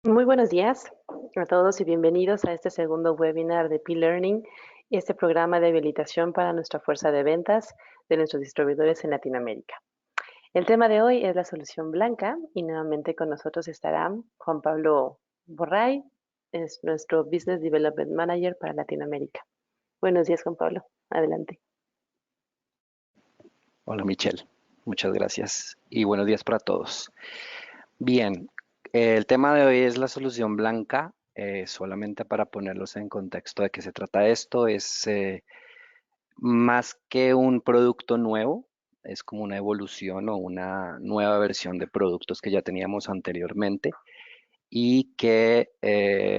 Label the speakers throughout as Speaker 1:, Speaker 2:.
Speaker 1: Muy buenos días a todos y bienvenidos a este segundo webinar de P-Learning, este programa de habilitación para nuestra fuerza de ventas de nuestros distribuidores en Latinoamérica. El tema de hoy es la solución blanca y nuevamente con nosotros estará Juan Pablo Borray, es nuestro Business Development Manager para Latinoamérica. Buenos días, Juan Pablo. Adelante.
Speaker 2: Hola Michelle, muchas gracias y buenos días para todos. Bien, el tema de hoy es la solución blanca. Solamente para ponerlos en contexto de qué se trata esto, es más que un producto nuevo, es como una evolución o una nueva versión de productos que ya teníamos anteriormente y que,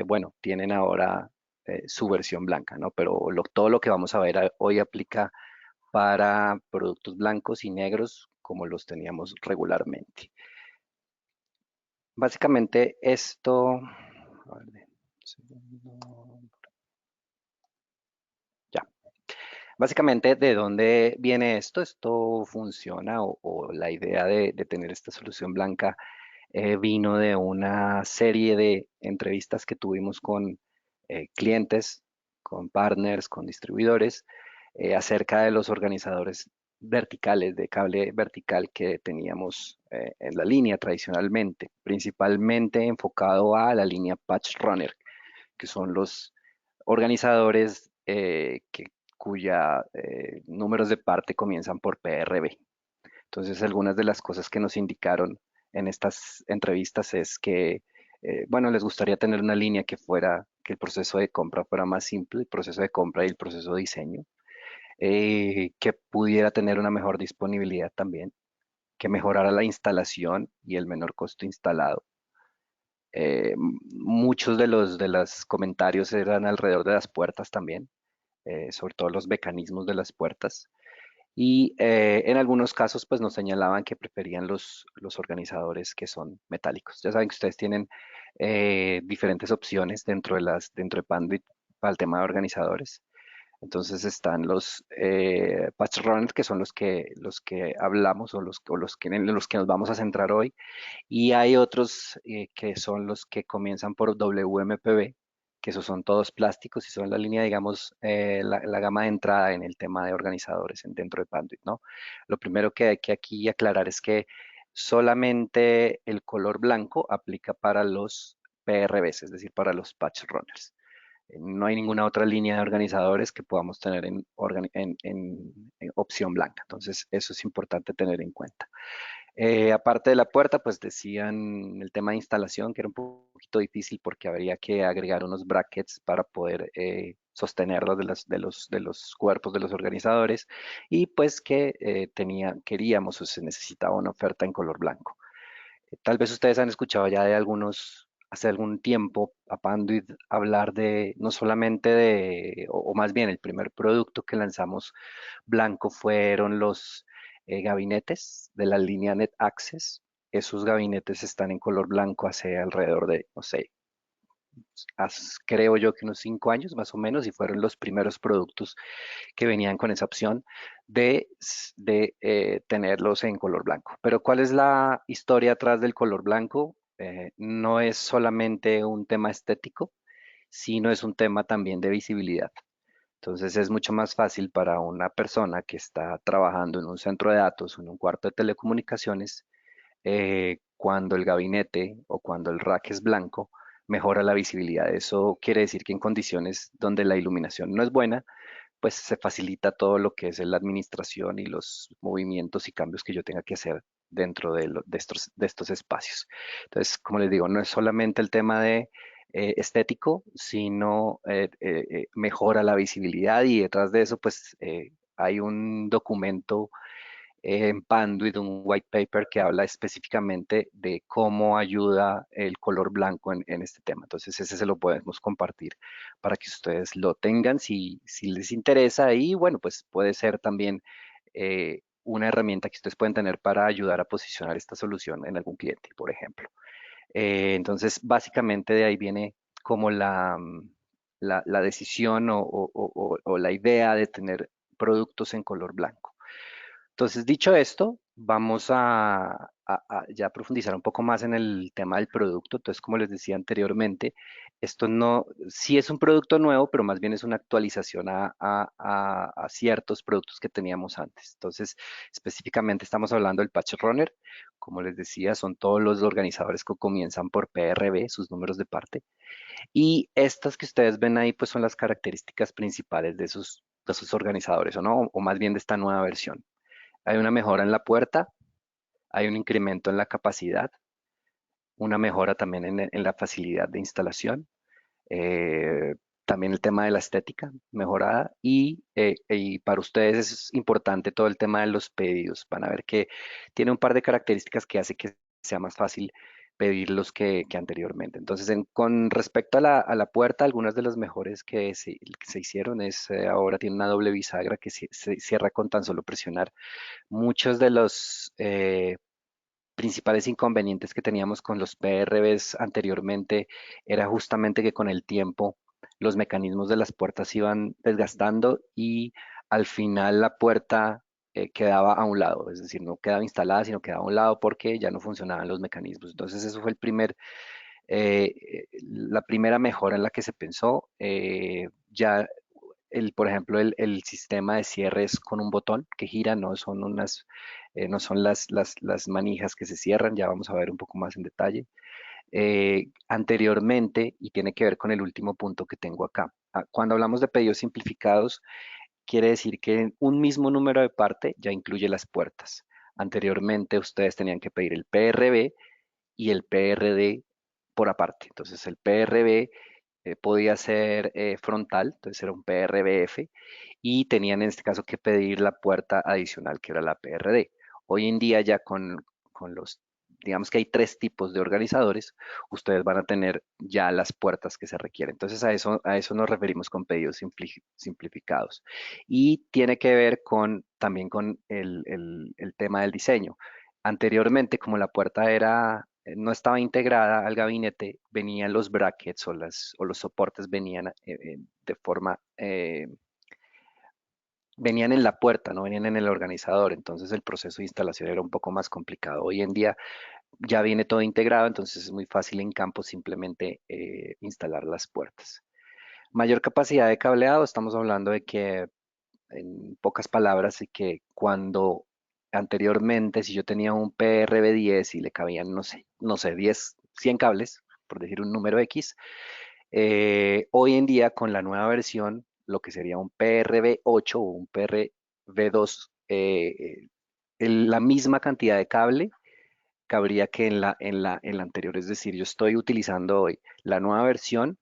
Speaker 2: bueno, tienen ahora su versión blanca, ¿no? Pero todo lo que vamos a ver hoy aplica para productos blancos y negros como los teníamos regularmente. Básicamente esto, a ver, ya. Básicamente, ¿de dónde viene esto? Esto funciona o la idea de tener esta solución blanca vino de una serie de entrevistas que tuvimos con clientes, con partners, con distribuidores, acerca de los organizadores verticales, de cable vertical que teníamos en la línea tradicionalmente, principalmente enfocado a la línea Patch Runner, que son los organizadores cuya números de parte comienzan por PRB. Entonces, algunas de las cosas que nos indicaron en estas entrevistas es que, bueno, les gustaría tener una línea que el proceso de compra fuera más simple, el proceso de compra y el proceso de diseño, que pudiera tener una mejor disponibilidad también, que mejorara la instalación y el menor costo instalado. Muchos de los comentarios eran alrededor de las puertas también, sobre todo los mecanismos de las puertas. Y en algunos casos, pues nos señalaban que preferían los organizadores que son metálicos. Ya saben que ustedes tienen diferentes opciones dentro de Panduit para el tema de organizadores. Entonces están los patch runners, que son los que hablamos o los que nos vamos a centrar hoy. Y hay otros que son los que comienzan por WMPB, que esos son todos plásticos y son la línea, digamos, la gama de entrada en el tema de organizadores dentro de Panduit, ¿no? Lo primero que hay que aquí aclarar es que solamente el color blanco aplica para los PRBs, es decir, para los patch runners. No hay ninguna otra línea de organizadores que podamos tener en opción blanca. Entonces, eso es importante tener en cuenta. Aparte de la puerta, pues decían el tema de instalación, que era un poquito difícil porque habría que agregar unos brackets para poder sostenerlos de los cuerpos de los organizadores y pues que queríamos o se necesitaba una oferta en color blanco. Tal vez ustedes han escuchado ya de hace algún tiempo, a Panduit hablar de, no solamente o más bien el primer producto que lanzamos blanco fueron los gabinetes de la línea Net Access. Esos gabinetes están en color blanco hace alrededor de, no sé, creo yo que unos 5 años más o menos, y fueron los primeros productos que venían con esa opción de tenerlos en color blanco. Pero ¿cuál es la historia atrás del color blanco? No es solamente un tema estético, sino es un tema también de visibilidad. Entonces es mucho más fácil para una persona que está trabajando en un centro de datos o en un cuarto de telecomunicaciones, cuando el gabinete o cuando el rack es blanco, mejora la visibilidad. Eso quiere decir que en condiciones donde la iluminación no es buena, pues se facilita todo lo que es la administración y los movimientos y cambios que yo tenga que hacer dentro de estos espacios. Entonces, como les digo, no es solamente el tema de estético, sino mejora la visibilidad y detrás de eso, pues hay un documento en Panduit, un white paper que habla específicamente de cómo ayuda el color blanco en este tema. Entonces, ese se lo podemos compartir para que ustedes lo tengan si les interesa y bueno, pues puede ser también una herramienta que ustedes pueden tener para ayudar a posicionar esta solución en algún cliente, por ejemplo. Entonces, básicamente de ahí viene como la decisión o la idea de tener productos en color blanco. Entonces, dicho esto, Vamos a ya profundizar un poco más en el tema del producto. Entonces, como les decía anteriormente, esto no, sí es un producto nuevo, pero más bien es una actualización a ciertos productos que teníamos antes. Entonces, específicamente estamos hablando del Patch Runner. Como les decía, son todos los organizadores que comienzan por PRB, sus números de parte. Y estas que ustedes ven ahí, pues son las características principales de esos organizadores, ¿o no? O más bien de esta nueva versión. Hay una mejora en la puerta, hay un incremento en la capacidad, una mejora también en la facilidad de instalación, eh, también el tema de la estética mejorada y para ustedes es importante todo el tema de los pedidos. Van a ver que tiene un par de características que hace que sea más fácil pedirlos que anteriormente. Entonces, con respecto a la puerta, algunas de las mejores que se hicieron es ahora tiene una doble bisagra que se cierra con tan solo presionar. Muchos de los principales inconvenientes que teníamos con los PRBs anteriormente era justamente que con el tiempo los mecanismos de las puertas se iban desgastando y al final la puerta quedaba a un lado, es decir, no quedaba instalada, sino quedaba a un lado porque ya no funcionaban los mecanismos. Entonces eso fue la primera mejora en la que se pensó. Ya por ejemplo, el sistema de cierre es con un botón que gira, no son las manijas que se cierran, ya vamos a ver un poco más en detalle. Anteriormente, y tiene que ver con el último punto que tengo acá, cuando hablamos de pedidos simplificados, quiere decir que un mismo número de parte ya incluye las puertas. Anteriormente, ustedes tenían que pedir el PRB y el PRD por aparte. Entonces, el PRB podía ser frontal, entonces era un PRBF, y tenían en este caso que pedir la puerta adicional, que era la PRD. Hoy en día ya con digamos que hay tres tipos de organizadores, ustedes van a tener ya las puertas que se requieren. Entonces a eso nos referimos con pedidos simplificados. Y tiene que ver también con el tema del diseño. Anteriormente, como la puerta no estaba integrada al gabinete, venían los brackets o los soportes venían de forma, venían en la puerta, no venían en el organizador, entonces el proceso de instalación era un poco más complicado. Hoy en día ya viene todo integrado, entonces es muy fácil en campo simplemente instalar las puertas. Mayor capacidad de cableado, estamos hablando de que en pocas palabras, y que cuando anteriormente, si yo tenía un PRB10 y le cabían, no sé, 10, 100 cables, por decir un número X, hoy en día con la nueva versión, lo que sería un PRB8 o un PRB2, la misma cantidad de cable cabría que en la anterior. Es decir, yo estoy utilizando hoy la nueva versión,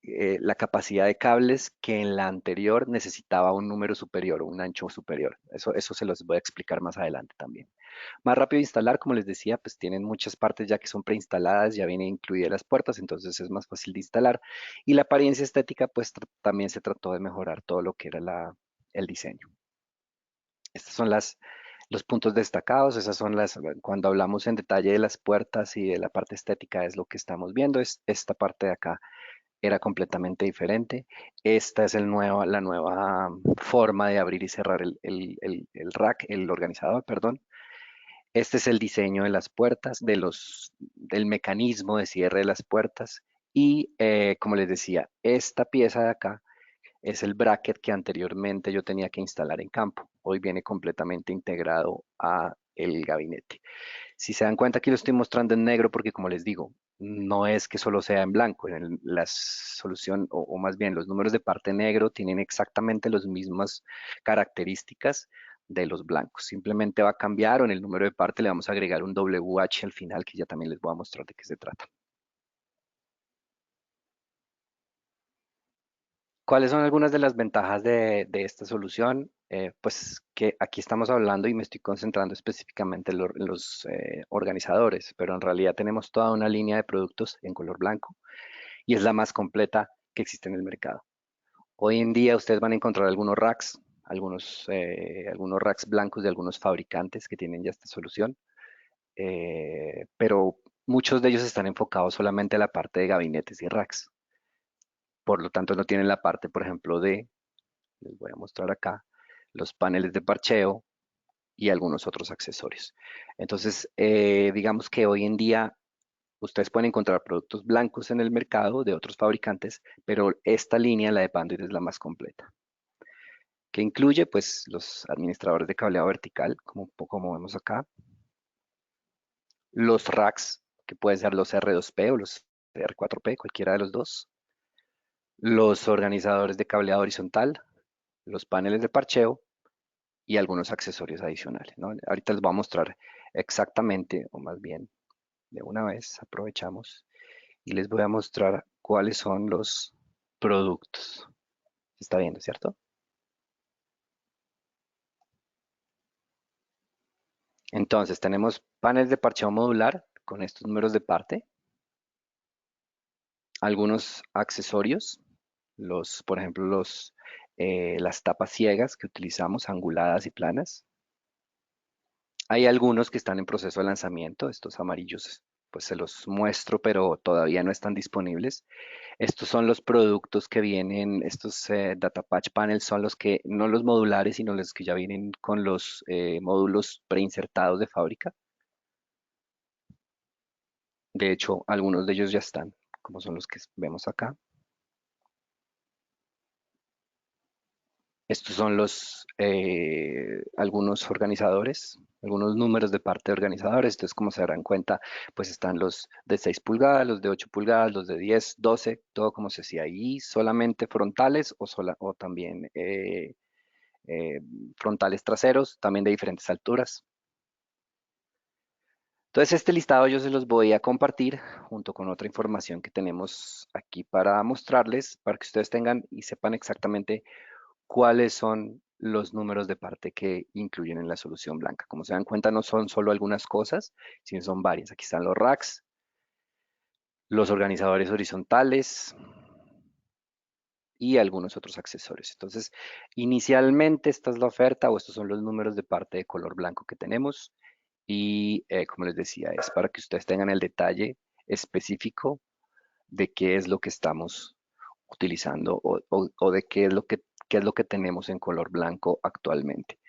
Speaker 2: la capacidad de cables que en la anterior necesitaba un número superior o un ancho superior. Eso se los voy a explicar más adelante también. Más rápido de instalar, como les decía, pues tienen muchas partes ya que son preinstaladas, ya vienen incluidas las puertas, entonces es más fácil de instalar. Y la apariencia estética, pues también se trató de mejorar todo lo que era el diseño. Estos son los puntos destacados, cuando hablamos en detalle de las puertas y de la parte estética, es lo que estamos viendo, es esta parte de acá era completamente diferente. Esta es la nueva forma de abrir y cerrar el rack, el organizador, perdón. Este es el diseño de las puertas, del mecanismo de cierre de las puertas. Y como les decía, esta pieza de acá es el bracket que anteriormente yo tenía que instalar en campo. Hoy viene completamente integrado a el gabinete. Si se dan cuenta, aquí lo estoy mostrando en negro porque, como les digo, no es que solo sea en blanco. La solución, o más bien los números de parte negro, tienen exactamente las mismas características de los blancos. Simplemente va a cambiar o en el número de parte le vamos a agregar un WH al final, que ya también les voy a mostrar de qué se trata. ¿Cuáles son algunas de las ventajas de esta solución? Pues que aquí estamos hablando y me estoy concentrando específicamente en los organizadores, pero en realidad tenemos toda una línea de productos en color blanco y es la más completa que existe en el mercado. Hoy en día ustedes van a encontrar algunos racks blancos de algunos fabricantes que tienen ya esta solución, pero muchos de ellos están enfocados solamente a la parte de gabinetes y racks. Por lo tanto, no tienen la parte, por ejemplo, les voy a mostrar acá, los paneles de parcheo, y algunos otros accesorios. Entonces, digamos que hoy en día ustedes pueden encontrar productos blancos en el mercado de otros fabricantes, pero esta línea, la de Panduit, es la más completa, que incluye pues los administradores de cableado vertical, como vemos acá, los racks, que pueden ser los R2P o los R4P, cualquiera de los dos, los organizadores de cableado horizontal, los paneles de parcheo y algunos accesorios adicionales, ¿no? Ahorita les voy a mostrar exactamente, o más bien de una vez aprovechamos y les voy a mostrar cuáles son los productos. ¿Se está viendo, cierto? Entonces, tenemos paneles de parcheo modular con estos números de parte, algunos accesorios, por ejemplo, las tapas ciegas que utilizamos, anguladas y planas. Hay algunos que están en proceso de lanzamiento, estos amarillos, pues se los muestro, pero todavía no están disponibles. Estos son los productos que vienen, estos Data Patch Panels son los que, no los modulares, sino los que ya vienen con los módulos preinsertados de fábrica. De hecho, algunos de ellos ya están, como son los que vemos acá. Estos son algunos organizadores, algunos números de parte de organizadores. Entonces, como se darán cuenta, pues están los de 6 pulgadas, los de 8 pulgadas, los de 10, 12, todo como se decía ahí, solamente frontales o también eh, frontales traseros, también de diferentes alturas. Entonces, este listado yo se los voy a compartir junto con otra información que tenemos aquí para mostrarles, para que ustedes tengan y sepan exactamente cuáles son los números de parte que incluyen en la solución blanca. Como se dan cuenta, no son solo algunas cosas, sino son varias. Aquí están los racks, los organizadores horizontales y algunos otros accesorios. Entonces, inicialmente esta es la oferta o estos son los números de parte de color blanco que tenemos. Y como les decía, es para que ustedes tengan el detalle específico de qué es lo que estamos utilizando o de qué es lo que tenemos en color blanco actualmente.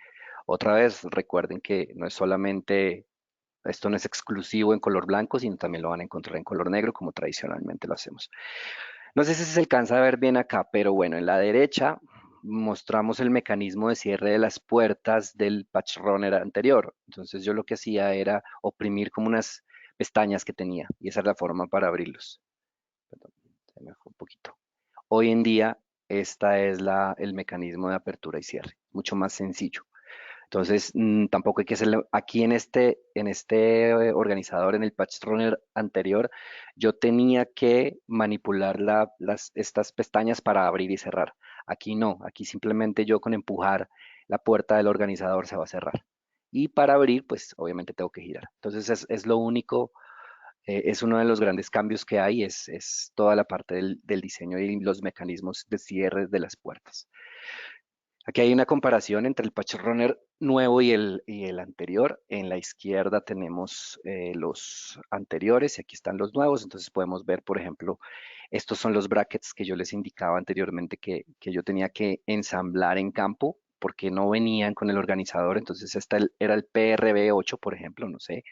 Speaker 2: Otra vez, recuerden que no es solamente, esto no es exclusivo en color blanco, sino también lo van a encontrar en color negro, como tradicionalmente lo hacemos. No sé si se alcanza a ver bien acá, pero bueno, en la derecha mostramos el mecanismo de cierre de las puertas del patch runner anterior. Entonces yo lo que hacía era oprimir como unas pestañas que tenía y esa es la forma para abrirlos. Perdón, se me fue un poquito. Hoy en día, el mecanismo de apertura y cierre, mucho más sencillo. Entonces, tampoco hay que hacerlo. Aquí en este organizador, en el Patch Runner anterior, yo tenía que manipular estas pestañas para abrir y cerrar. Aquí no, aquí simplemente yo con empujar la puerta del organizador se va a cerrar. Y para abrir, pues obviamente tengo que girar. Entonces es lo único, es uno de los grandes cambios que hay, es toda la parte del diseño y los mecanismos de cierre de las puertas. Aquí hay una comparación entre el Patch Runner nuevo y el anterior. En la izquierda tenemos los anteriores y aquí están los nuevos. Entonces podemos ver, por ejemplo, estos son los brackets que yo les indicaba anteriormente que yo tenía que ensamblar en campo porque no venían con el organizador. Entonces era el PRB8, por ejemplo, no sé.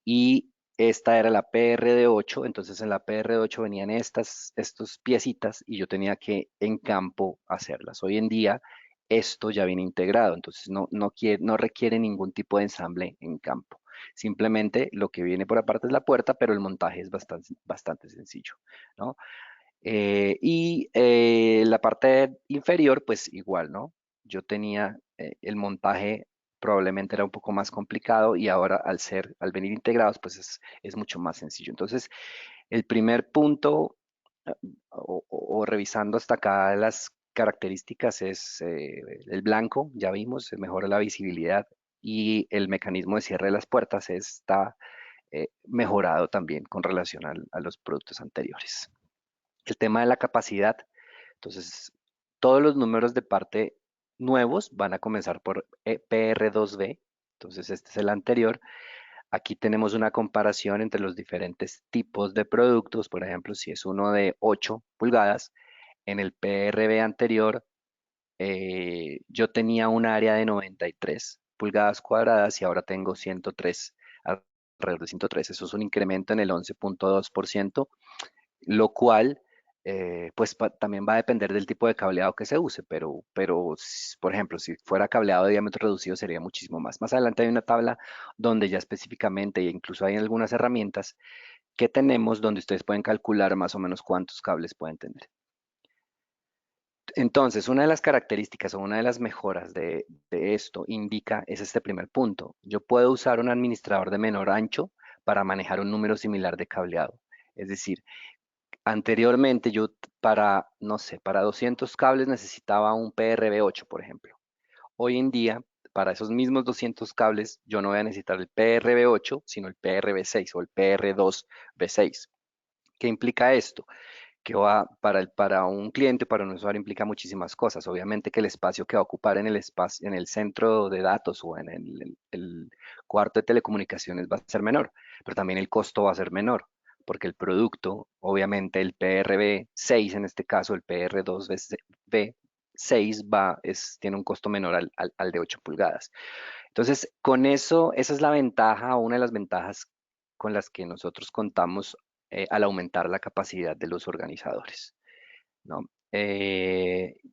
Speaker 2: Y esta era la PRD8. Entonces en la PRD8 venían estos piecitas y yo tenía que en campo hacerlas. Hoy en día esto ya viene integrado, entonces no requiere ningún tipo de ensamble en campo. Simplemente lo que viene por aparte es la puerta, pero el montaje es bastante, bastante sencillo, ¿no? La parte inferior, pues igual, ¿no? Yo tenía el montaje probablemente era un poco más complicado y ahora al venir integrados, pues es mucho más sencillo. Entonces, el primer punto, eh, o revisando hasta acá las características, es el blanco, ya vimos, mejora la visibilidad y el mecanismo de cierre de las puertas está mejorado también con relación a los productos anteriores. El tema de la capacidad, entonces, todos los números de parte nuevos van a comenzar por PR2B, entonces este es el anterior. Aquí tenemos una comparación entre los diferentes tipos de productos, por ejemplo, si es uno de 8 pulgadas, en el PRB anterior yo tenía un área de 93, pulgadas cuadradas y ahora tengo 103, alrededor de 103. Eso es un incremento en el 11.2%, lo cual pues también va a depender del tipo de cableado que se use, pero por ejemplo, si fuera cableado de diámetro reducido sería muchísimo más. Más adelante hay una tabla donde ya específicamente, e incluso hay algunas herramientas que tenemos donde ustedes pueden calcular más o menos cuántos cables pueden tener. Entonces, una de las características o una de las mejoras de esto es este primer punto. Yo puedo usar un administrador de menor ancho para manejar un número similar de cableado. Es decir, anteriormente yo no sé, para 200 cables necesitaba un PRB8, por ejemplo. Hoy en día, para esos mismos 200 cables, yo no voy a necesitar el PRB8, sino el PRB6 o el PR2B6. ¿Qué implica esto? Que para un cliente, para un usuario, implica muchísimas cosas. Obviamente que el espacio que va a ocupar en el centro de datos o en el cuarto de telecomunicaciones va a ser menor, pero también el costo va a ser menor, porque el producto, obviamente el PRB6, en este caso el PR2B6 tiene un costo menor al de 8 pulgadas. Entonces, con eso, esa es la ventaja o una de las ventajas con las que nosotros contamos al aumentar la capacidad de los organizadores, ¿no?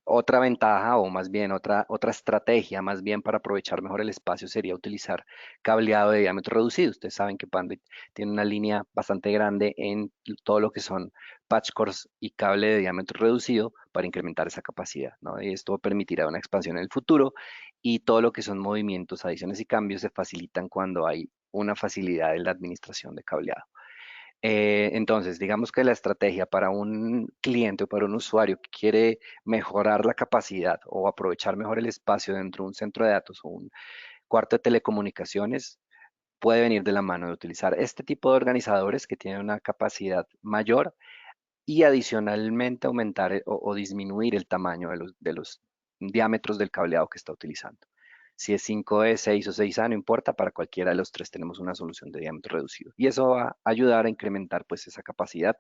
Speaker 2: Otra ventaja o más bien otra estrategia más bien para aprovechar mejor el espacio sería utilizar cableado de diámetro reducido. Ustedes saben que Panduit tiene una línea bastante grande en todo lo que son patch cores y cable de diámetro reducido para incrementar esa capacidad, ¿no? Y esto permitirá una expansión en el futuro y todo lo que son movimientos, adiciones y cambios se facilitan cuando hay una facilidad en la administración de cableado. Entonces, digamos que la estrategia para un cliente o para un usuario que quiere mejorar la capacidad o aprovechar mejor el espacio dentro de un centro de datos o un cuarto de telecomunicaciones puede venir de la mano de utilizar este tipo de organizadores que tienen una capacidad mayor y adicionalmente aumentar o disminuir el tamaño de los diámetros del cableado que está utilizando. Si es 5E, 6 o 6A, no importa, para cualquiera de los tres tenemos una solución de diámetro reducido. Y eso va a ayudar a incrementar pues esa capacidad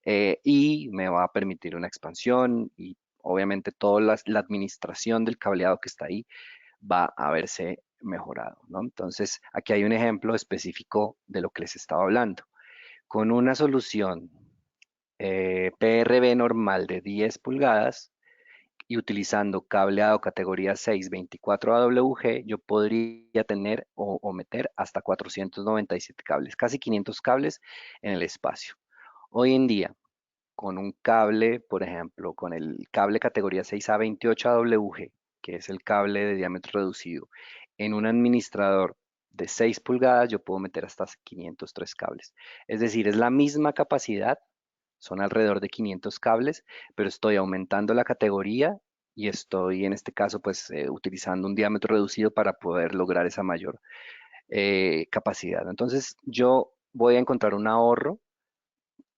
Speaker 2: y me va a permitir una expansión y obviamente toda la administración del cableado que está ahí va a verse mejorado, ¿no? Entonces, aquí hay un ejemplo específico de lo que les estaba hablando. Con una solución PRB normal de 10 pulgadas y utilizando cableado categoría 6 24 AWG, yo podría tener o meter hasta 497 cables, casi 500 cables en el espacio. Hoy en día, con un cable, por ejemplo, con el cable categoría 6A 28 AWG, que es el cable de diámetro reducido, en un administrador de 6 pulgadas, yo puedo meter hasta 503 cables. Es decir, es la misma capacidad, son alrededor de 500 cables, pero estoy aumentando la categoría y estoy en este caso pues utilizando un diámetro reducido para poder lograr esa mayor capacidad. Entonces yo voy a encontrar un ahorro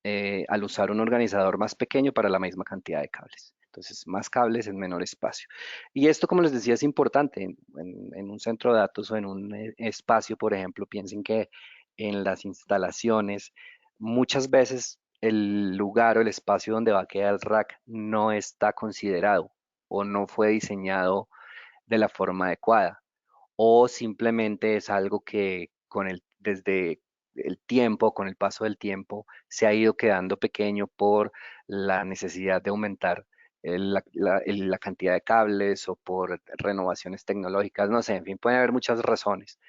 Speaker 2: al usar un organizador más pequeño para la misma cantidad de cables. Entonces, más cables en menor espacio. Y esto, como les decía, es importante en un centro de datos o en un espacio, por ejemplo. Piensen que en las instalaciones, muchas veces el lugar o el espacio donde va a quedar el rack no está considerado o no fue diseñado de la forma adecuada o simplemente es algo que desde el tiempo, con el paso del tiempo, se ha ido quedando pequeño por la necesidad de aumentar la cantidad de cables o por renovaciones tecnológicas, no sé, en fin, pueden haber muchas razones.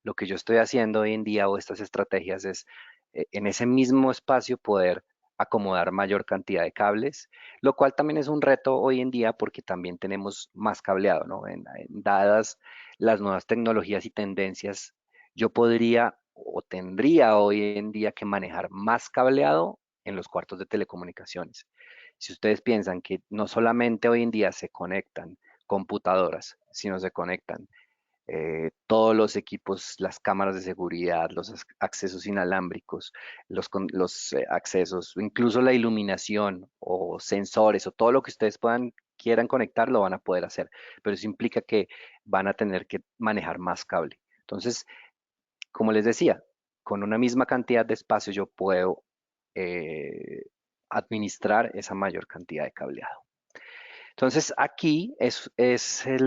Speaker 2: Lo que yo estoy haciendo hoy en día o estas estrategias es en ese mismo espacio poder acomodar mayor cantidad de cables, lo cual también es un reto hoy en día porque también tenemos más cableado, ¿no? Dadas las nuevas tecnologías y tendencias, yo podría o tendría hoy en día que manejar más cableado en los cuartos de telecomunicaciones. Si ustedes piensan que no solamente hoy en día se conectan computadoras, sino se conectan todos los equipos, las cámaras de seguridad, los accesos inalámbricos, los accesos, incluso la iluminación o sensores o todo lo que ustedes quieran conectar, lo van a poder hacer. Pero eso implica que van a tener que manejar más cable. Entonces, como les decía, con una misma cantidad de espacio yo puedo eh, administrar esa mayor cantidad de cableado. Entonces aquí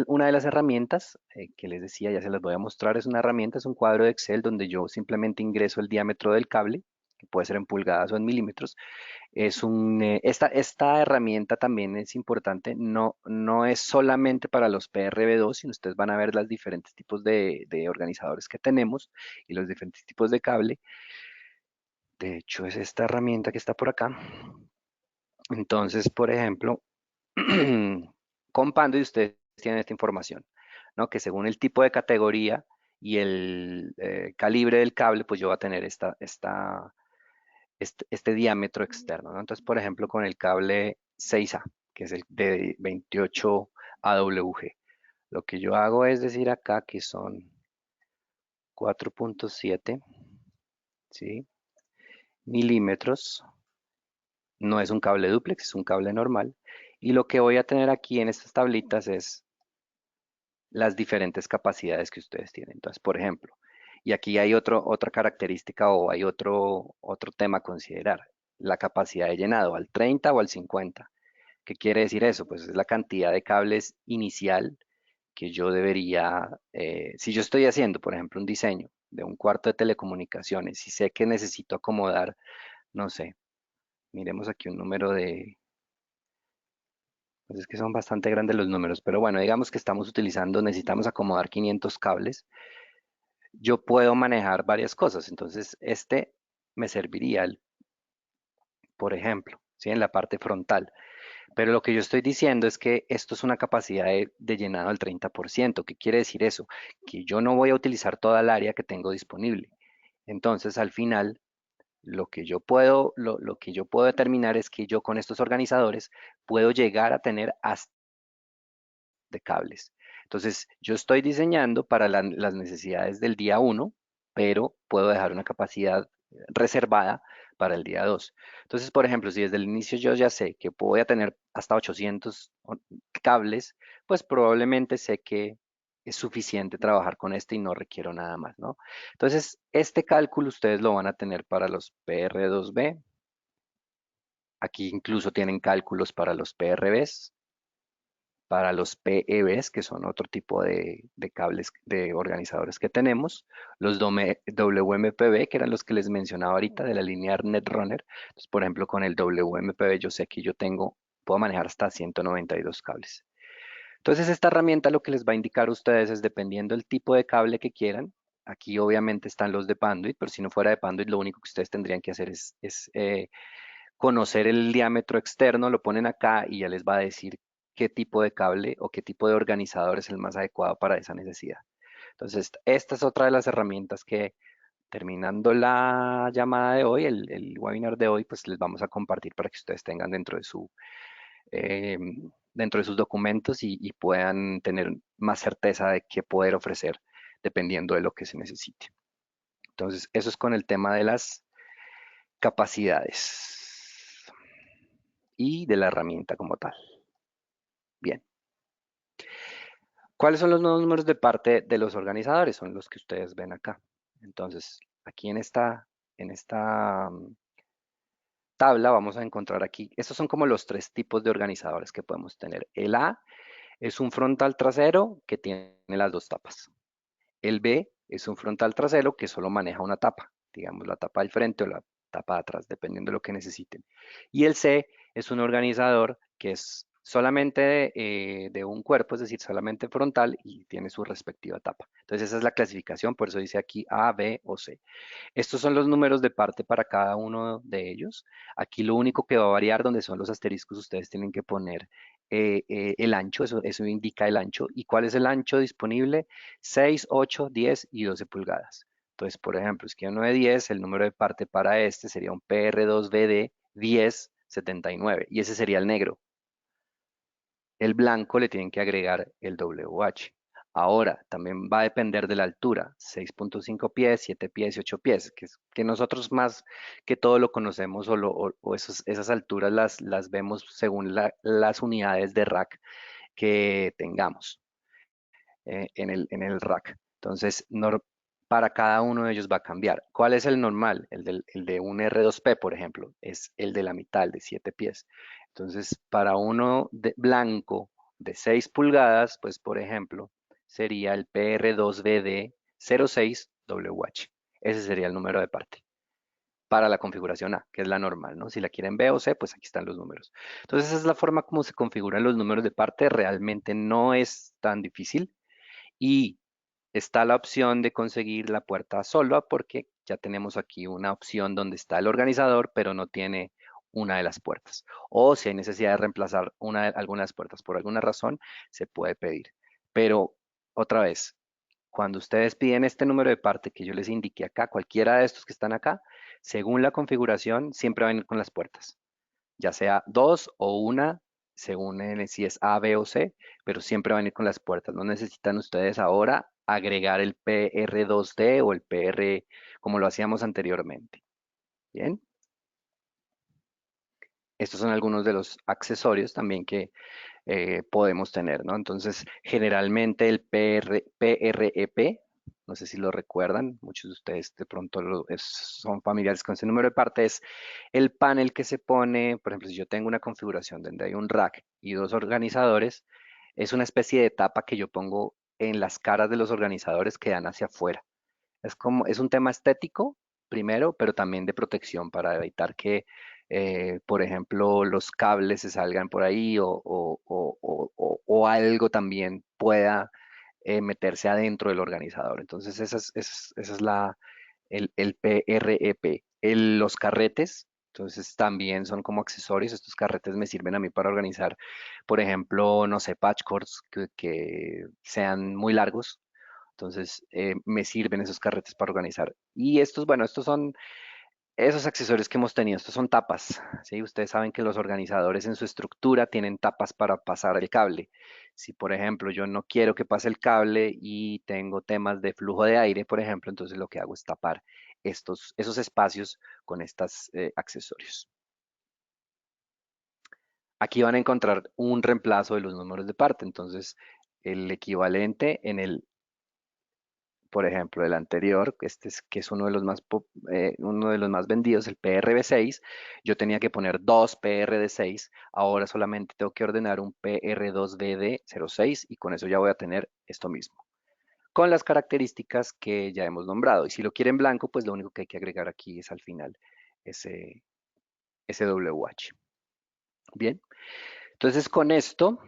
Speaker 2: una de las herramientas que les decía, ya se las voy a mostrar, es una herramienta, es un cuadro de Excel donde yo simplemente ingreso el diámetro del cable, que puede ser en pulgadas o en milímetros. Esta herramienta también es importante, no es solamente para los PRB2, sino ustedes van a ver los diferentes tipos de organizadores que tenemos y los diferentes tipos de cable. De hecho, es esta herramienta que está por acá. Entonces, por ejemplo, con Pandu ustedes tienen esta información, ¿no? Que según el tipo de categoría y el calibre del cable, pues yo voy a tener este diámetro externo, ¿no? Entonces, por ejemplo, con el cable 6A, que es el de 28 AWG, lo que yo hago es decir acá que son 4.7, ¿sí? Milímetros. No es un cable dúplex, es un cable normal. Y lo que voy a tener aquí en estas tablitas es las diferentes capacidades que ustedes tienen. Entonces, por ejemplo, y aquí hay otra característica o hay otro tema a considerar, la capacidad de llenado al 30 o al 50. ¿Qué quiere decir eso? Pues es la cantidad de cables inicial que yo debería, si yo estoy haciendo, por ejemplo, un diseño de un cuarto de telecomunicaciones y sé que necesito acomodar, no sé, miremos aquí un número pues es que son bastante grandes los números, pero bueno, digamos que necesitamos acomodar 500 cables. Yo puedo manejar varias cosas, entonces este me serviría, por ejemplo, ¿sí? En la parte frontal. Pero lo que yo estoy diciendo es que esto es una capacidad de llenado del 30%. ¿Qué quiere decir eso? Que yo no voy a utilizar toda el área que tengo disponible. Entonces, al final, lo que yo puedo determinar es que yo con estos organizadores puedo llegar a tener hasta de cables. Entonces, yo estoy diseñando para las necesidades del día uno, pero puedo dejar una capacidad reservada para el día 2. Entonces, por ejemplo, si desde el inicio yo ya sé que voy a tener hasta 800 cables, pues probablemente sé que es suficiente trabajar con este y no requiero nada más, ¿no? Entonces, este cálculo ustedes lo van a tener para los PR2B. Aquí incluso tienen cálculos para los PRBs, para los PEBs, que son otro tipo de cables de organizadores que tenemos, los WMPB, que eran los que les mencionaba ahorita de la línea Netrunner. Entonces, por ejemplo, con el WMPB yo sé que puedo manejar hasta 192 cables. Entonces, esta herramienta lo que les va a indicar a ustedes es dependiendo del tipo de cable que quieran. Aquí obviamente están los de Panduit, pero si no fuera de Panduit, lo único que ustedes tendrían que hacer es conocer el diámetro externo, lo ponen acá y ya les va a decir qué tipo de cable o qué tipo de organizador es el más adecuado para esa necesidad. Entonces, esta es otra de las herramientas que terminando la llamada de hoy, el webinar de hoy, pues les vamos a compartir para que ustedes tengan eh, dentro de sus documentos y puedan tener más certeza de qué poder ofrecer dependiendo de lo que se necesite. Entonces, eso es con el tema de las capacidades y de la herramienta como tal. Bien. ¿Cuáles son los nuevos números de parte de los organizadores? Son los que ustedes ven acá. Entonces, aquí en esta tabla vamos a encontrar aquí, estos son como los tres tipos de organizadores que podemos tener. El A es un frontal trasero que tiene las dos tapas. El B es un frontal trasero que solo maneja una tapa, digamos la tapa del frente o la tapa de atrás, dependiendo de lo que necesiten. Y el C es un organizador que es solamente de un cuerpo, es decir, solamente frontal y tiene su respectiva tapa. Entonces esa es la clasificación, por eso dice aquí A, B o C. Estos son los números de parte para cada uno de ellos. Aquí lo único que va a variar donde son los asteriscos, ustedes tienen que poner el ancho, eso indica el ancho. ¿Y cuál es el ancho disponible? 6, 8, 10 y 12 pulgadas. Entonces, por ejemplo, si quiero uno de 10, el número de parte para este sería un PR2BD 1079 y ese sería el negro. El blanco le tienen que agregar el WH. Ahora, también va a depender de la altura, 6.5 pies, 7 pies y 8 pies, que nosotros más que todo lo conocemos o esas alturas las vemos según las unidades de rack que tengamos en el rack. Entonces, para cada uno de ellos va a cambiar. ¿Cuál es el normal? El de un R2P, por ejemplo, es el de la mitad, el de 7 pies. Entonces, para uno de blanco de 6 pulgadas, pues por ejemplo, sería el PR2BD06WH. Ese sería el número de parte para la configuración A, que es la normal, ¿no? Si la quieren B o C, pues aquí están los números. Entonces, esa es la forma como se configuran los números de parte. Realmente no es tan difícil y está la opción de conseguir la puerta sola porque ya tenemos aquí una opción donde está el organizador, pero no tiene una de las puertas. O si hay necesidad de reemplazar algunas puertas por alguna razón, se puede pedir. Pero otra vez, cuando ustedes piden este número de parte que yo les indiqué acá, cualquiera de estos que están acá, según la configuración, siempre van a ir con las puertas, ya sea dos o una, según si es A, B o C, pero siempre van a ir con las puertas. No necesitan ustedes ahora agregar el PR2D o el PR como lo hacíamos anteriormente. Bien, estos son algunos de los accesorios también que podemos tener, ¿no? Entonces, generalmente el PREP, no sé si lo recuerdan, muchos de ustedes de pronto son familiares con ese número de parte, es el panel que se pone, por ejemplo, si yo tengo una configuración donde hay un rack y dos organizadores, es una especie de tapa que yo pongo en las caras de los organizadores que dan hacia afuera. Es un tema estético, primero, pero también de protección para evitar que, por ejemplo, los cables se salgan por ahí o algo también pueda meterse adentro del organizador. Entonces, esa es el PREP. Los carretes, entonces también son como accesorios. Estos carretes me sirven a mí para organizar, por ejemplo, no sé, patch cords que sean muy largos, entonces, me sirven esos carretes para organizar. Y estos, bueno, estos son esos accesorios que hemos tenido. Estos son tapas, ¿sí? Ustedes saben que los organizadores en su estructura tienen tapas para pasar el cable. Si, por ejemplo, yo no quiero que pase el cable y tengo temas de flujo de aire, por ejemplo, entonces lo que hago es tapar esos espacios con estos accesorios. Aquí van a encontrar un reemplazo de los números de parte. Entonces, el equivalente en el por ejemplo, el anterior, que es uno de los más vendidos, el PRB6, yo tenía que poner dos PRD6, ahora solamente tengo que ordenar un PR2BD06 y con eso ya voy a tener esto mismo, con las características que ya hemos nombrado. Y si lo quieren blanco, pues lo único que hay que agregar aquí es al final ese SWH. Bien. Entonces, con esto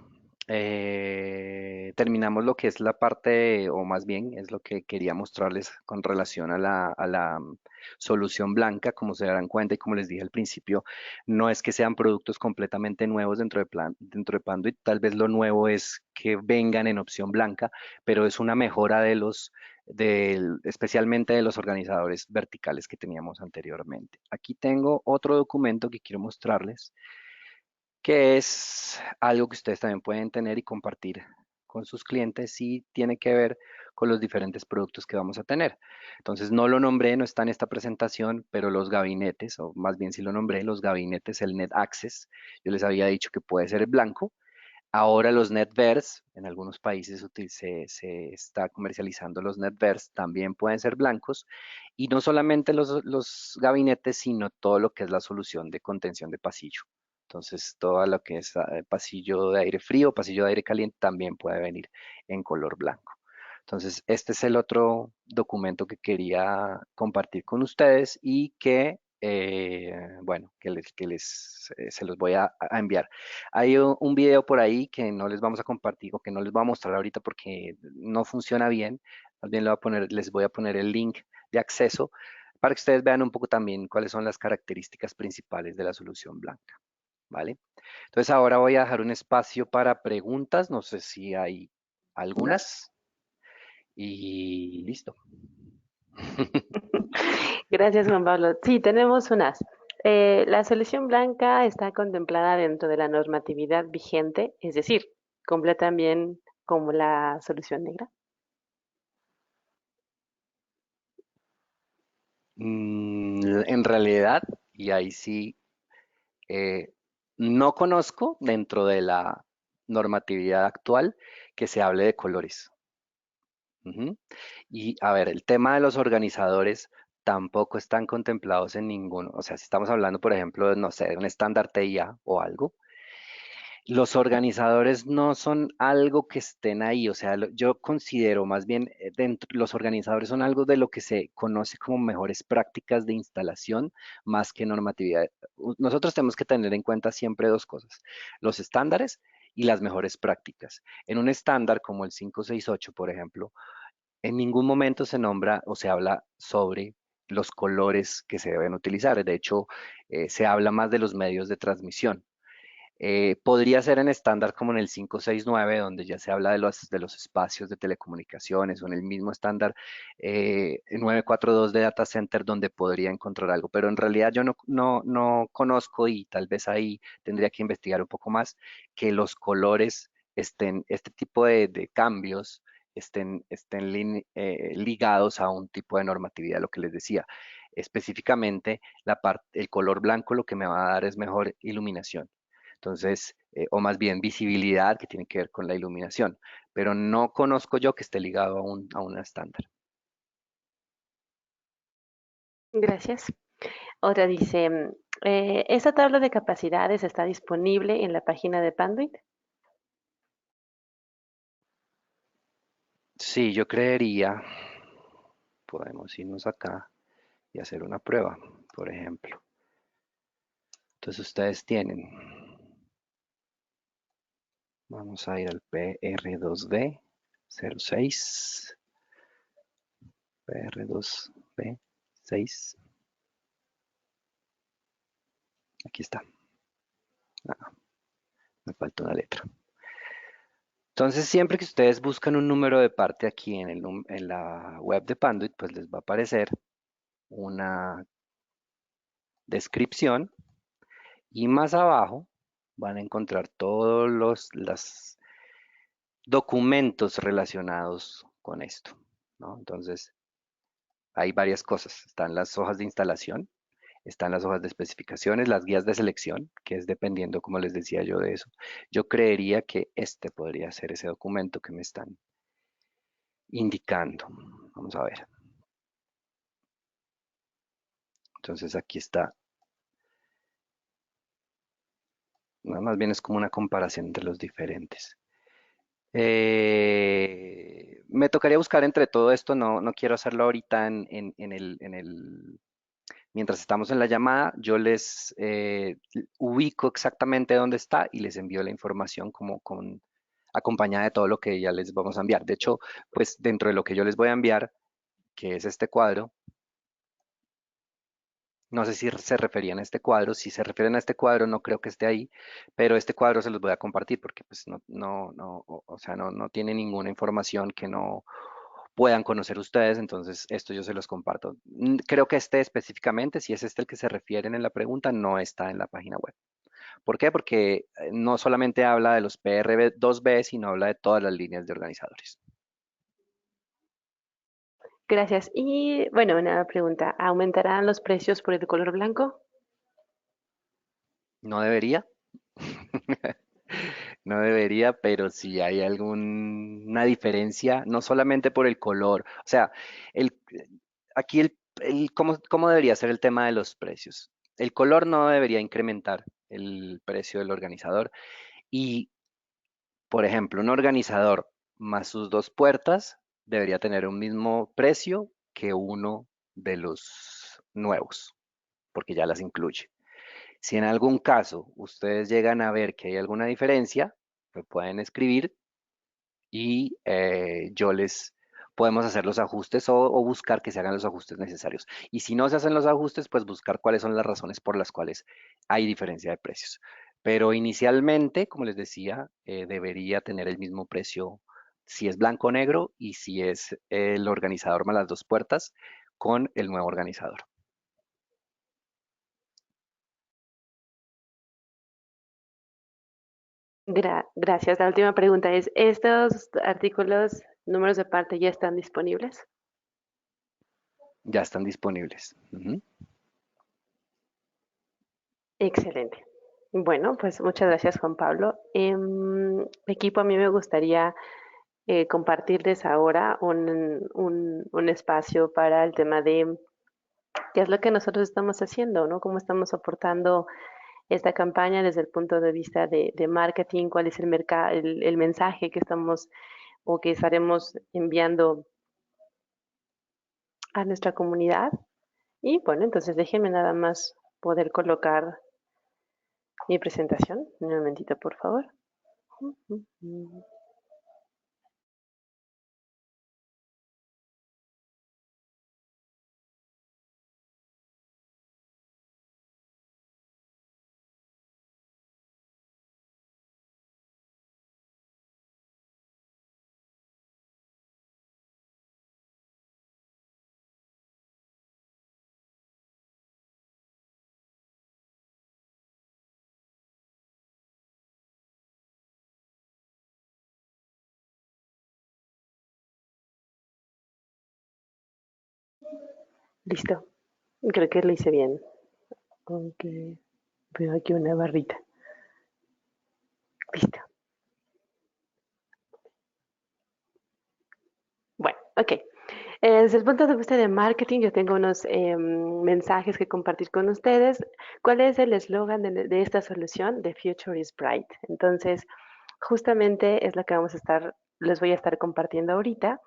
Speaker 2: terminamos lo que es la parte, o más bien es lo que quería mostrarles con relación a la solución blanca. Como se darán cuenta y como les dije al principio, no es que sean productos completamente nuevos dentro de Panduit. Tal vez lo nuevo es que vengan en opción blanca, pero es una mejora especialmente de los organizadores verticales que teníamos anteriormente. Aquí tengo otro documento que quiero mostrarles que es algo que ustedes también pueden tener y compartir con sus clientes y tiene que ver con los diferentes productos que vamos a tener. Entonces, no lo nombré, no está en esta presentación, pero los gabinetes, o más bien si lo nombré, los gabinetes, el Net Access, yo les había dicho que puede ser el blanco. Ahora los NetVers, en algunos países se está comercializando los NetVers, también pueden ser blancos. Y no solamente los gabinetes, sino todo lo que es la solución de contención de pasillo. Entonces, todo lo que es pasillo de aire frío, pasillo de aire caliente, también puede venir en color blanco. Entonces, este es el otro documento que quería compartir con ustedes y que, bueno, se los voy a enviar. Hay un video por ahí que no les vamos a compartir o que no les voy a mostrar ahorita porque no funciona bien. Más bien les voy a poner el link de acceso para que ustedes vean un poco también cuáles son las características principales de la solución blanca, ¿vale? Entonces ahora voy a dejar un espacio para preguntas, no sé si hay algunas y listo.
Speaker 1: Gracias, Juan Pablo. Sí, tenemos unas. La solución blanca está contemplada dentro de la normatividad vigente, es decir, cumple también como la solución negra.
Speaker 2: En realidad, y ahí sí, eh, no conozco dentro de la normatividad actual que se hable de colores. Ujú. Y a ver, el tema de los organizadores tampoco están contemplados en ninguno. O sea, si estamos hablando, por ejemplo, no sé, de un estándar TIA o algo, Los organizadores no son algo que estén ahí, o sea, yo considero más bien los organizadores son algo de lo que se conoce como mejores prácticas de instalación más que normatividad. Nosotros tenemos que tener en cuenta siempre dos cosas, los estándares y las mejores prácticas. En un estándar como el 568, por ejemplo, en ningún momento se nombra o se habla sobre los colores que se deben utilizar. De hecho, se habla más de los medios de transmisión. Podría ser en estándar como en el 569, donde ya se habla de los espacios de telecomunicaciones, o en el mismo estándar 942 de Data Center, donde podría encontrar algo. Pero en realidad yo no conozco y tal vez ahí tendría que investigar un poco más que los colores estén, este tipo de cambios estén ligados a un tipo de normatividad, lo que les decía. Específicamente, el color blanco lo que me va a dar es mejor iluminación. Entonces, o más bien visibilidad que tiene que ver con la iluminación, pero no conozco yo que esté ligado a un estándar.
Speaker 1: Gracias. Otra dice, ¿esta tabla de capacidades está disponible en la página de Panduit?
Speaker 2: Sí, yo creería, podemos irnos acá y hacer una prueba, por ejemplo. Entonces ustedes tienen, vamos a ir al PR2B06, PR2B6, aquí está, ah, me falta una letra. Entonces, siempre que ustedes buscan un número de parte aquí en la web de Panduit, pues les va a aparecer una descripción y más abajo van a encontrar todos los documentos relacionados con esto, ¿no? Entonces, hay varias cosas. Están las hojas de instalación, están las hojas de especificaciones, las guías de selección, que es dependiendo, como les decía yo, de eso. Yo creería que este podría ser ese documento que me están indicando. Vamos a ver. Entonces aquí está. Más bien es como una comparación entre los diferentes. Me tocaría buscar entre todo esto, no quiero hacerlo ahorita mientras estamos en la llamada, yo les ubico exactamente dónde está y les envío la información acompañada de todo lo que ya les vamos a enviar. De hecho, pues dentro de lo que yo les voy a enviar, que es este cuadro, no sé si se referían a este cuadro. Si se refieren a este cuadro, no creo que esté ahí, pero este cuadro se los voy a compartir porque pues o sea, no tiene ninguna información que no puedan conocer ustedes, entonces esto yo se los comparto. Creo que este específicamente, si es este el que se refieren en la pregunta, no está en la página web. ¿Por qué? Porque no solamente habla de los PRB2B, sino habla de todas las líneas de organizadores.
Speaker 1: Gracias. Y bueno, una pregunta, ¿aumentarán los precios por el color blanco?
Speaker 2: No debería. No debería, pero si hay alguna diferencia, no solamente por el color, o sea, el, aquí ¿cómo debería ser el tema de los precios? El color no debería incrementar el precio del organizador y, por ejemplo, un organizador más sus dos puertas debería tener un mismo precio que uno de los nuevos, porque ya las incluye. Si en algún caso ustedes llegan a ver que hay alguna diferencia, me pueden escribir y yo les podemos hacer los ajustes o buscar que se hagan los ajustes necesarios. Y si no se hacen los ajustes, pues buscar cuáles son las razones por las cuales hay diferencia de precios. Pero inicialmente, como les decía, debería tener el mismo precio si es blanco o negro y si es el organizador más las dos puertas con el nuevo organizador.
Speaker 1: Gracias. La última pregunta es, ¿estos artículos, números de parte ya están disponibles?
Speaker 2: Ya están disponibles. Ujú.
Speaker 1: Excelente. Bueno, pues muchas gracias, Juan Pablo. Equipo, a mí me gustaría compartirles ahora un espacio para el tema de qué es lo que nosotros estamos haciendo, ¿no? Cómo estamos soportando esta campaña desde el punto de vista de marketing, cuál es el mensaje que estamos o que estaremos enviando a nuestra comunidad. Y bueno, entonces déjenme nada más poder colocar mi presentación. Un momentito, por favor. Listo. Creo que lo hice bien. Aunque veo aquí una barrita. Listo. Bueno, ok. Desde el punto de vista de marketing, yo tengo unos mensajes que compartir con ustedes. ¿Cuál es el eslogan de esta solución? The future is bright. Entonces, justamente es lo que les voy a estar compartiendo ahorita.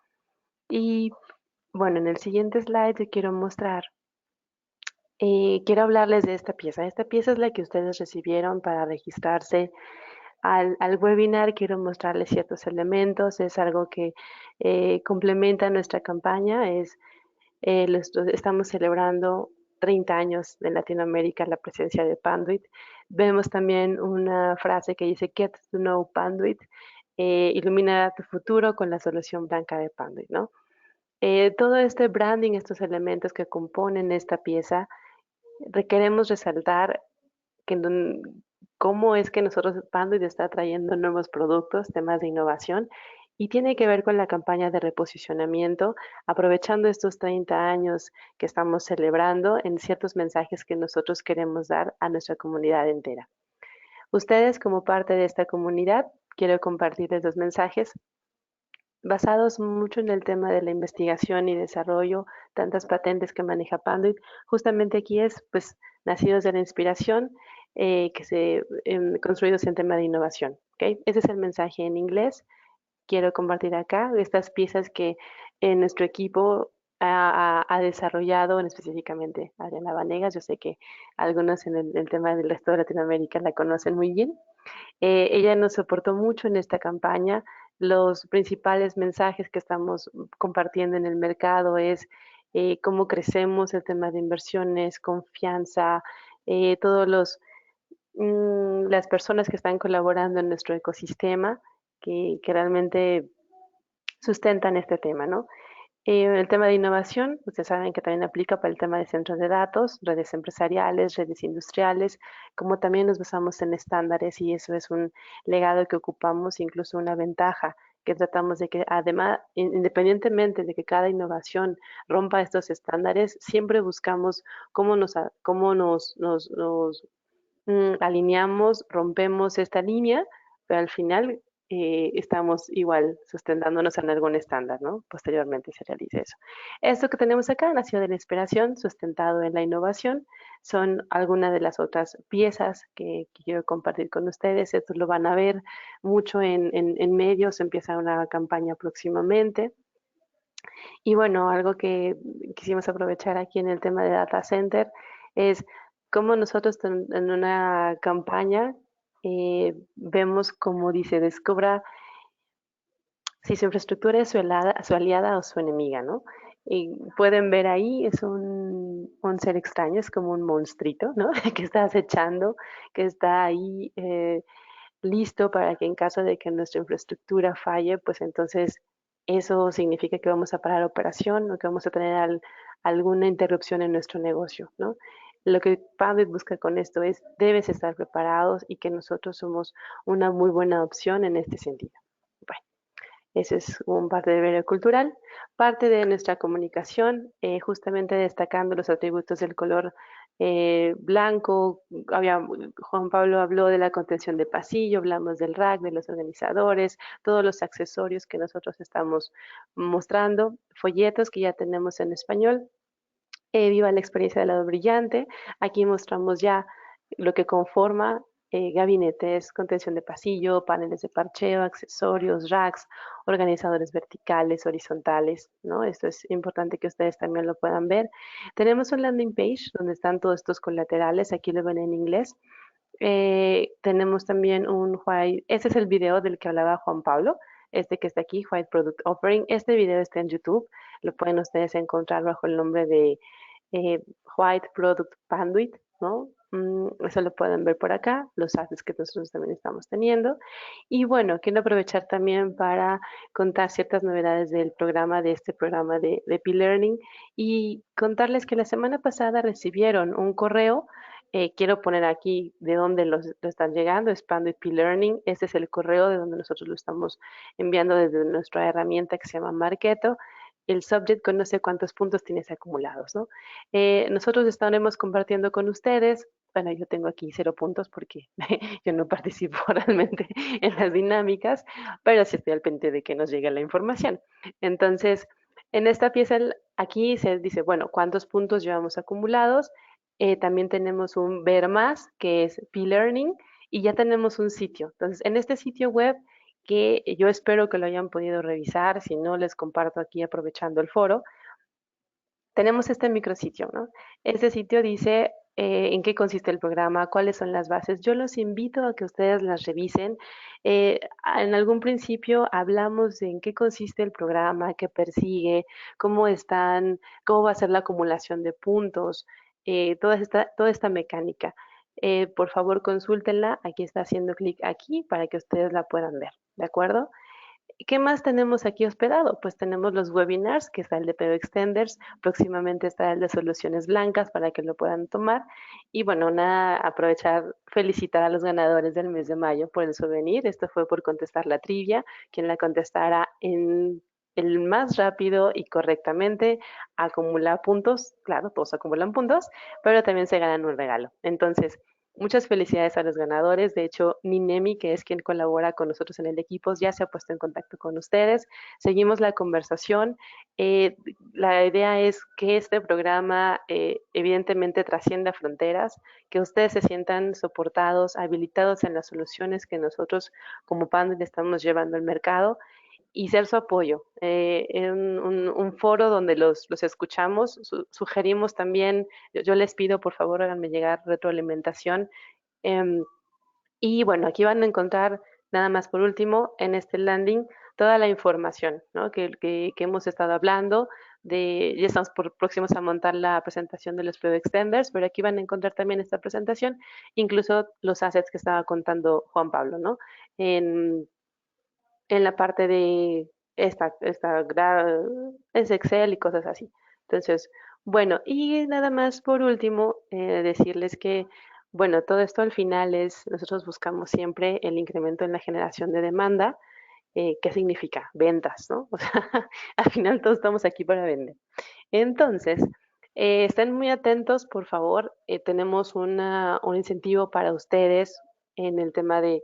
Speaker 1: Y bueno, en el siguiente slide yo quiero mostrar, quiero hablarles de esta pieza. Esta pieza es la que ustedes recibieron para registrarse al webinar. Quiero mostrarles ciertos elementos. Es algo que complementa nuestra campaña. Estamos celebrando 30 años en Latinoamérica la presencia de Panduit. Vemos también una frase que dice Get to know Panduit, ilumina tu futuro con la solución blanca de Panduit, ¿no? Todo este branding, estos elementos que componen esta pieza, requeremos resaltar que cómo es que nosotros Panduit está trayendo nuevos productos, temas de innovación, y tiene que ver con la campaña de reposicionamiento, aprovechando estos 30 años que estamos celebrando en ciertos mensajes que nosotros queremos dar a nuestra comunidad entera. Ustedes, como parte de esta comunidad, quiero compartirles dos mensajes basados mucho en el tema de la investigación y desarrollo, tantas patentes que maneja Panduit. Justamente aquí es, pues, nacidos de la inspiración, construidos en tema de innovación. ¿Okay? Ese es el mensaje en inglés. Quiero compartir acá estas piezas que nuestro equipo ha desarrollado, específicamente Adriana Vanegas. Yo sé que algunos en el tema del resto de Latinoamérica la conocen muy bien. Ella nos soportó mucho en esta campaña. Los principales mensajes que estamos compartiendo en el mercado es cómo crecemos, el tema de inversiones, confianza, todos las personas que están colaborando en nuestro ecosistema, que realmente sustentan este tema, ¿no? El tema de innovación, ustedes saben que también aplica para el tema de centros de datos, redes empresariales, redes industriales, como también nos basamos en estándares, y eso es un legado que ocupamos, incluso una ventaja que tratamos de que, además, independientemente de que cada innovación rompa estos estándares, siempre buscamos cómo nos alineamos, rompemos esta línea, pero al final estamos igual sustentándonos en algún estándar, ¿no? Posteriormente se realiza eso. Esto que tenemos acá nació de la inspiración, sustentado en la innovación. Son algunas de las otras piezas que quiero compartir con ustedes. Esto lo van a ver mucho en medios, empieza una campaña próximamente. Y bueno, algo que quisimos aprovechar aquí en el tema de data center es cómo nosotros en una campaña vemos como dice, descubra si su infraestructura es su aliada o su enemiga, ¿no? Y pueden ver ahí, es un ser extraño, es como un monstruito, ¿no? Que está acechando, que está ahí listo para que en caso de que nuestra infraestructura falle, pues entonces eso significa que vamos a parar operación o que vamos a tener alguna interrupción en nuestro negocio, ¿no? Lo que Panduit busca con esto es, debes estar preparados, y que nosotros somos una muy buena opción en este sentido. Bueno, ese es un parte de Vero Cultural. Parte de nuestra comunicación, justamente destacando los atributos del color blanco. Juan Pablo habló de la contención de pasillo, hablamos del rack, de los organizadores, todos los accesorios que nosotros estamos mostrando, folletos que ya tenemos en español. Viva la experiencia del lado brillante. Aquí mostramos ya lo que conforma gabinetes, contención de pasillo, paneles de parcheo, accesorios, racks, organizadores verticales, horizontales, ¿no? Esto es importante que ustedes también lo puedan ver. Tenemos un landing page donde están todos estos colaterales, aquí lo ven en inglés. Tenemos también un white, ese es el video del que hablaba Juan Pablo, este que está aquí, White Product Offering. Este video está en YouTube, lo pueden ustedes encontrar bajo el nombre de White Product Panduit, ¿no? Eso lo pueden ver por acá, los assets que nosotros también estamos teniendo. Y bueno, quiero aprovechar también para contar ciertas novedades del programa, de este programa de P-Learning y contarles que la semana pasada recibieron un correo. Quiero poner aquí de dónde lo están llegando, es Panduit P-Learning. Este es el correo de donde nosotros lo estamos enviando desde nuestra herramienta que se llama Marketo. El subject con no sé cuántos puntos tienes acumulados, ¿no? Nosotros estaremos compartiendo con ustedes. Bueno, yo tengo aquí 0 puntos porque yo no participo realmente en las dinámicas, pero sí estoy al pendiente de que nos llegue la información. Entonces, en esta pieza aquí se dice, bueno, cuántos puntos llevamos acumulados. También tenemos un ver más, que es P-Learning, y ya tenemos un sitio. Entonces, en este sitio web que yo espero que lo hayan podido revisar, si no les comparto aquí aprovechando el foro, tenemos este micrositio, ¿no? Este sitio dice en qué consiste el programa, cuáles son las bases. Yo los invito a que ustedes las revisen. En algún principio hablamos de en qué consiste el programa, qué persigue, cómo están, cómo va a ser la acumulación de puntos, toda esta mecánica. Por favor, consúltenla. Aquí está haciendo clic aquí para que ustedes la puedan ver, ¿de acuerdo? ¿Qué más tenemos aquí hospedado? Pues tenemos los webinars, que está el de PO Extenders, próximamente está el de Soluciones Blancas para que lo puedan tomar. Y bueno, nada, aprovechar, felicitar a los ganadores del mes de mayo por el souvenir. Esto fue por contestar la trivia. Quien la contestara en el más rápido y correctamente acumula puntos. Claro, todos acumulan puntos, pero también se ganan un regalo. Entonces, muchas felicidades a los ganadores. De hecho, Ninemi, que es quien colabora con nosotros en el equipo, ya se ha puesto en contacto con ustedes. Seguimos la conversación. La idea es que este programa evidentemente trascienda fronteras, que ustedes se sientan soportados, habilitados en las soluciones que nosotros como Panel estamos llevando al mercado y ser su apoyo. En un foro donde los escuchamos, sugerimos también, yo les pido por favor háganme llegar retroalimentación. Eh, y bueno, aquí van a encontrar nada más por último en este landing toda la información, ¿no? que hemos estado hablando. Ya estamos próximos a montar la presentación de los Flow Extenders, pero aquí van a encontrar también esta presentación, incluso los assets que estaba contando Juan Pablo, ¿no? En, en la parte de es Excel y cosas así. Entonces, bueno, y nada más por último, decirles que, bueno, todo esto al final nosotros buscamos siempre el incremento en la generación de demanda. ¿Qué significa? Ventas, ¿no? O sea, al final todos estamos aquí para vender. Entonces, estén muy atentos, por favor. Tenemos un incentivo para ustedes en el tema de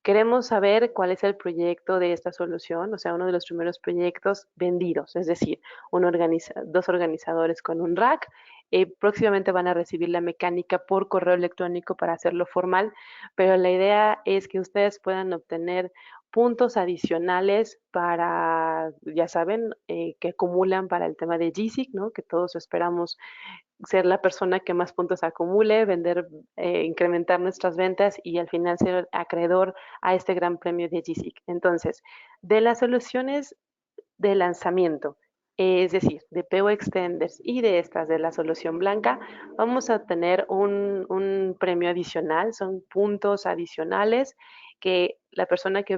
Speaker 1: queremos saber cuál es el proyecto de esta solución, o sea, uno de los primeros proyectos vendidos, es decir, dos organizadores con un rack. Próximamente van a recibir la mecánica por correo electrónico para hacerlo formal, pero la idea es que ustedes puedan obtener puntos adicionales para, ya saben, que acumulan para el tema de GSIC, ¿no? Que todos esperamos ser la persona que más puntos acumule, vender, incrementar nuestras ventas y al final ser acreedor a este gran premio de GSIC. Entonces, de las soluciones de lanzamiento, es decir, de PO Extenders y de estas de la solución blanca, vamos a tener un premio adicional, son puntos adicionales que la persona que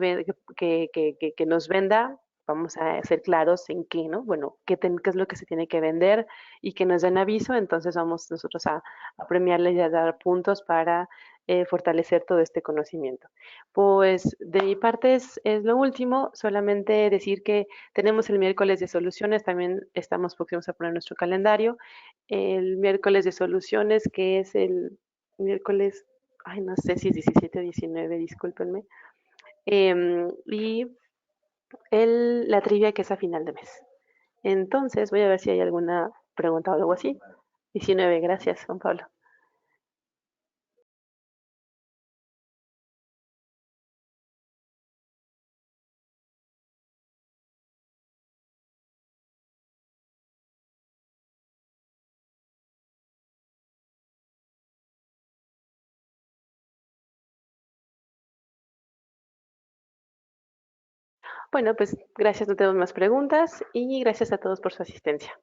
Speaker 1: nos venda, vamos a ser claros en qué, ¿no? Bueno, qué es lo que se tiene que vender y que nos den aviso, entonces vamos nosotros a premiarles y a dar puntos para fortalecer todo este conocimiento. Pues de mi parte es lo último, solamente decir que tenemos el miércoles de soluciones, también estamos próximos a poner nuestro calendario. El miércoles de soluciones, que es el miércoles, ay, no sé si es 17 o 19, discúlpenme. Y la trivia que es a final de mes. Entonces, voy a ver si hay alguna pregunta o algo así. 19, gracias, Juan Pablo. Bueno, pues gracias, no tenemos más preguntas y gracias a todos por su asistencia.